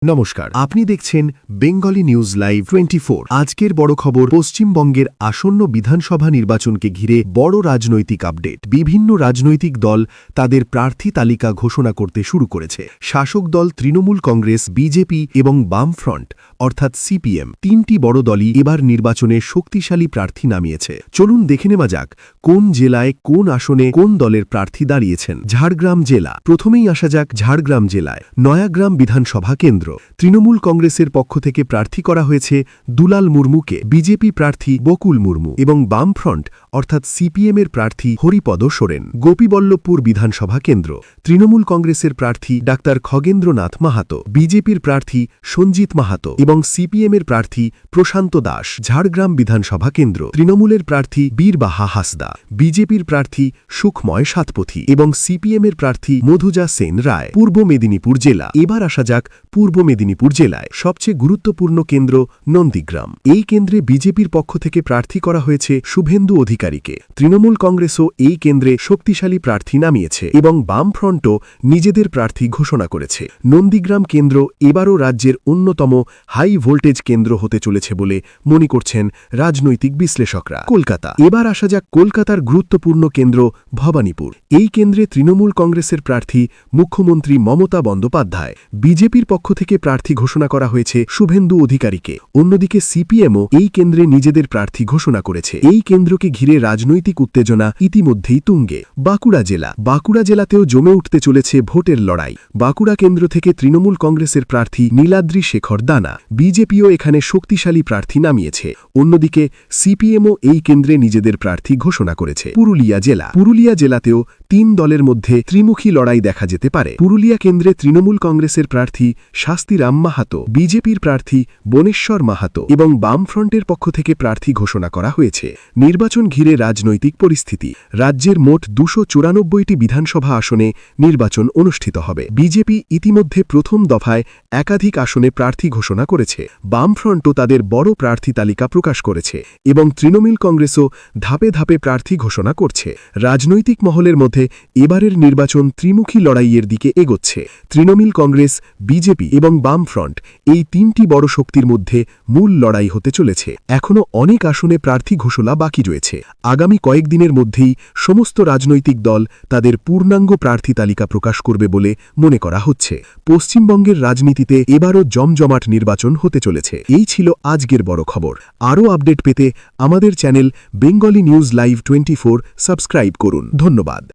নমস্কার, আপনি দেখছেন বেঙ্গলি নিউজ লাইভ 24। আজকের বড় খবর, পশ্চিমবঙ্গের আসন্ন বিধানসভা নির্বাচনকে ঘিরে বড় রাজনৈতিক আপডেট। বিভিন্ন রাজনৈতিক দল তাদের প্রার্থী তালিকা ঘোষণা করতে শুরু করেছে। শাসক দল তৃণমূল কংগ্রেস, বিজেপি এবং বামফ্রন্ট অর্থাৎ সিপিএম, তিনটি বড় দলই এবার নির্বাচনে শক্তিশালী প্রার্থী নামিয়েছে। চলুন দেখে নেওয়া যাক কোন জেলায় কোন আসনে কোন দলের প্রার্থী দাঁড়িয়েছেন। ঝাড়গ্রাম জেলা। প্রথমেই আসা যাক ঝাড়গ্রাম জেলায়। নয়াগ্রাম বিধানসভা কেন্দ্র। তৃণমূল কংগ্রেসের পক্ষ থেকে প্রার্থী করা হয়েছে দুলাল মুর্মুকে, বিজেপি প্রার্থী বকুল মুর্মু এবং বামফ্রন্ট অর্থাৎ সিপিএমের প্রার্থী হরিপদ সোরেন। গোপীবল্লভপুর বিধানসভা কেন্দ্র। তৃণমূল কংগ্রেসের প্রার্থী ডাক্তার খগেন্দ্রনাথ মাহাতো, বিজেপির প্রার্থী সঞ্জিত মাহাতো এবং সিপিএমের প্রার্থী প্রশান্ত দাস। ঝাড়গ্রাম বিধানসভা কেন্দ্র। তৃণমূলের প্রার্থী বীরবাহা হাসদা, বিজেপির প্রার্থী সুখময় সাতপথী এবং সিপিএমের প্রার্থী মধুজা সেন রায়। পূর্ব মেদিনীপুর জেলা। এবার আসা যাক পূর্ব মেদিনীপুর জেলায়। সবচেয়ে গুরুত্বপূর্ণ কেন্দ্র নন্দীগ্রাম। এই কেন্দ্রে বিজেপির পক্ষ থেকে প্রার্থী করা হয়েছে শুভেন্দু অধিকারীকে। তৃণমূল কংগ্রেসও এই কেন্দ্রে শক্তিশালী প্রার্থী নামিয়েছে এবং বামফ্রন্টও নিজেদের প্রার্থী ঘোষণা করেছে। নন্দীগ্রাম কেন্দ্র এবারও রাজ্যের অন্যতম হাই ভোল্টেজ কেন্দ্র হতে চলেছে বলে মনে করছেন রাজনৈতিক বিশ্লেষকরা। কলকাতা। এবার আসা যাক কলকাতার গুরুত্বপূর্ণ কেন্দ্র ভবানীপুর। এই কেন্দ্রে তৃণমূল কংগ্রেসের প্রার্থী মুখ্যমন্ত্রী মমতা বন্দ্যোপাধ্যায়। বিজেপির পক্ষ থেকে প্রার্থী ঘোষণা করা হয়েছে শুভেন্দু অধিকারীকে। অন্যদিকে সিপিএমও এই কেন্দ্রে নিজেদের প্রার্থী ঘোষণা করেছে। এই কেন্দ্রকে ঘিরে রাজনৈতিক উত্তেজনা ইতিমধ্যেই তুঙ্গে। বাঁকুড়া জেলা। বাঁকুড়া জেলাতেও জমে উঠতে চলেছে ভোটের লড়াই। বাঁকুড়া কেন্দ্র থেকে তৃণমূল কংগ্রেসের প্রার্থী নীলাদ্রি শেখর দানা, বিজেপিও এখানে শক্তিশালী প্রার্থী নামিয়েছে। অন্যদিকে সিপিএমও এই কেন্দ্রে নিজেদের প্রার্থী ঘোষণা করেছে। পুরুলিয়া জেলা। পুরুলিয়া জেলাতেও তিন দলের মধ্যে ত্রিমুখী লড়াই দেখা যেতে পারে। পুরুলিয়া কেন্দ্রে তৃণমূল কংগ্রেসের প্রার্থী শাস্তিরাম মাহাতো, বিজেপির প্রার্থী বনেশ্বর মাহাতো এবং বামফ্রন্টের পক্ষ থেকে প্রার্থী ঘোষণা করা হয়েছে। নির্বাচন ঘিরে রাজনৈতিক পরিস্থিতি। রাজ্যের মোট ২৯৪টি বিধানসভা আসনে নির্বাচন অনুষ্ঠিত হবে। বিজেপি ইতিমধ্যে প্রথম দফায় একাধিক আসনে প্রার্থী ঘোষণা করেছে। বামফ্রন্টও তাদের বড় প্রার্থী তালিকা প্রকাশ করেছে এবং তৃণমূল কংগ্রেসও ধাপে ধাপে প্রার্থী ঘোষণা করছে। রাজনৈতিক মহলের মধ্যে এবারের নির্বাচন ত্রিমুখী লড়াইয়ের দিকে এগোচ্ছে। তৃণমূল কংগ্রেস, বিজেপি এবং বামফ্রন্ট এই তিনটি বড় শক্তির মধ্যে মূল লড়াই হতে চলেছে। এখনও অনেক আসনে প্রার্থী ঘোষণা বাকি রয়েছে। আগামী কয়েকদিনের মধ্যেই সমস্ত রাজনৈতিক দল তাদের পূর্ণাঙ্গ প্রার্থী তালিকা প্রকাশ করবে বলে মনে করা হচ্ছে। পশ্চিমবঙ্গের রাজনীতিতে এবারও জমজমাট নির্বাচন হতে চলেছে। এই ছিল আজকের বড় খবর। আরও আপডেট পেতে আমাদের channel Bengali news live 24 subscribe করুন। ধন্যবাদ।